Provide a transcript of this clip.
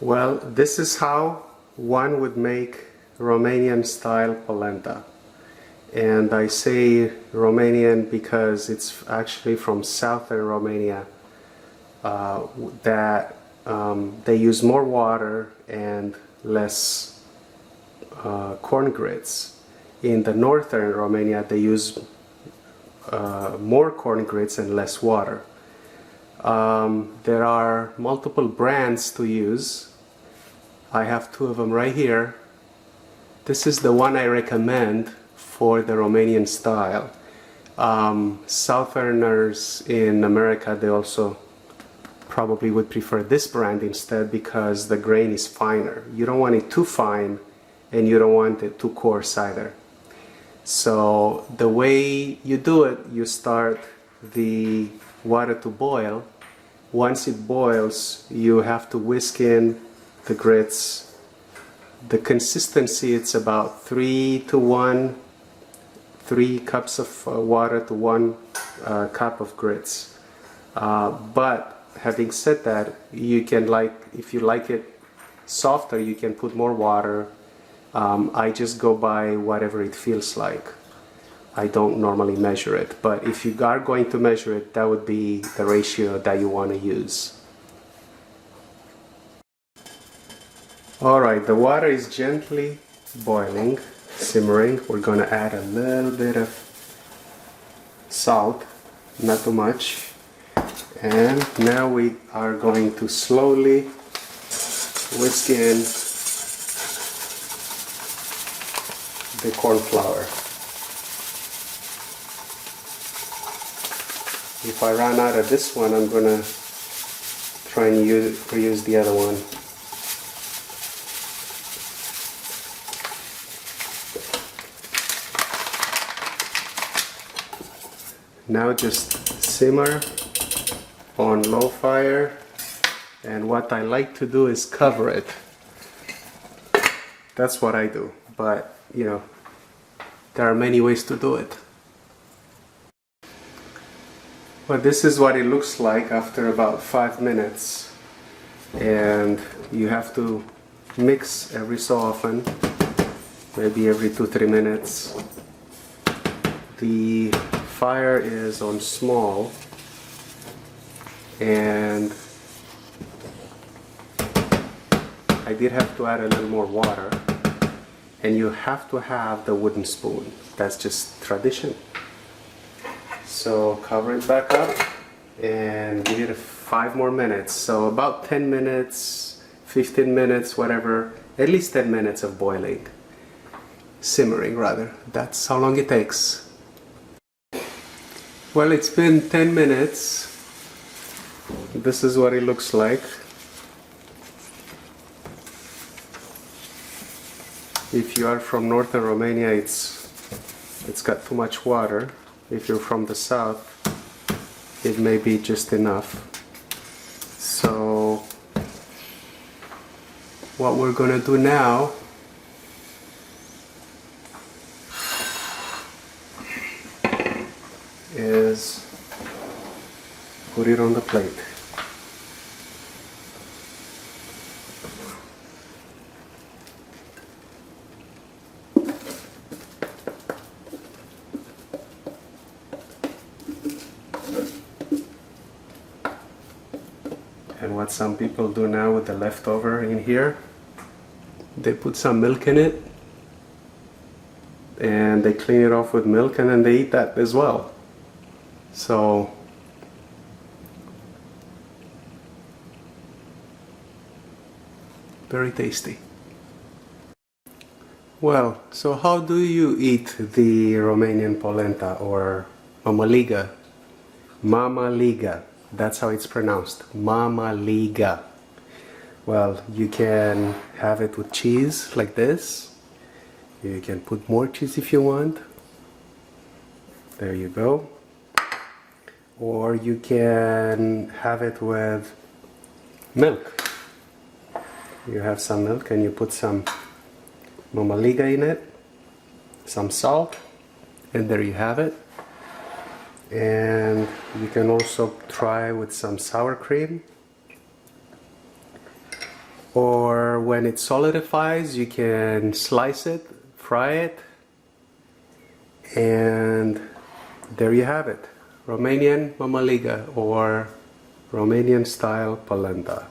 Well, this is how one would make Romanian style polenta. And I say Romanian because it's actually from southern Romania that they use more water and less corn grits. In the northern Romania they use more corn grits and less water. There are multiple brands to use. I have two of them right here. This is the one I recommend for the Romanian style. Southerners in America, they also probably would prefer this brand instead because the grain is finer. You don't want it too fine and you don't want it too coarse either. So the way you do it, you start the water to boil. Once it boils, you have to whisk in the grits. The consistency, it's about 3 to 1, 3 cups of water to 1 cup of grits. But having said that, you can, if you like it softer, you can put more water. I just go by whatever it feels like. I don't normally measure it, but if you are going to measure it, that would be the ratio that you want to use. Alright, the water is gently boiling, simmering. We're going to add a little bit of salt, not too much. And now we are going to slowly whisk in the corn flour. If I run out of this one, I'm going to try and reuse the other one. Now just simmer on low fire, and what I like to do is cover it. That's what I do, but you know, there are many ways to do it. But this is what it looks like after about 5 minutes, and you have to mix every so often, maybe every 2-3 minutes. The fire is on small, and I did have to add a little more water, and you have to have the wooden spoon. That's just tradition. So cover it back up and give it 5 more minutes. So about 10 minutes, 15 minutes, whatever, at least 10 minutes of boiling. Simmering rather. That's how long it takes. Well, it's been 10 minutes. This is what it looks like. If you are from northern Romania, it's got too much water. If you're from the south, it may be just enough. So what we're going to do now is put it on the plate. And what some people do now with the leftover in here, they put some milk in it and they clean it off with milk, and then they eat that as well. So very tasty. Well, so how do you eat the Romanian polenta or mamaliga? Mamaliga. That's how it's pronounced. Mamaliga. Well, you can have it with cheese like this. You can put more cheese if you want. There you go. Or you can have it with milk. You have some milk and you put some mamaliga in it, some salt, and there you have it. And you can also try with some sour cream. Or when it solidifies, you can slice it, fry it, and there you have it. Romanian mamaliga or Romanian style polenta.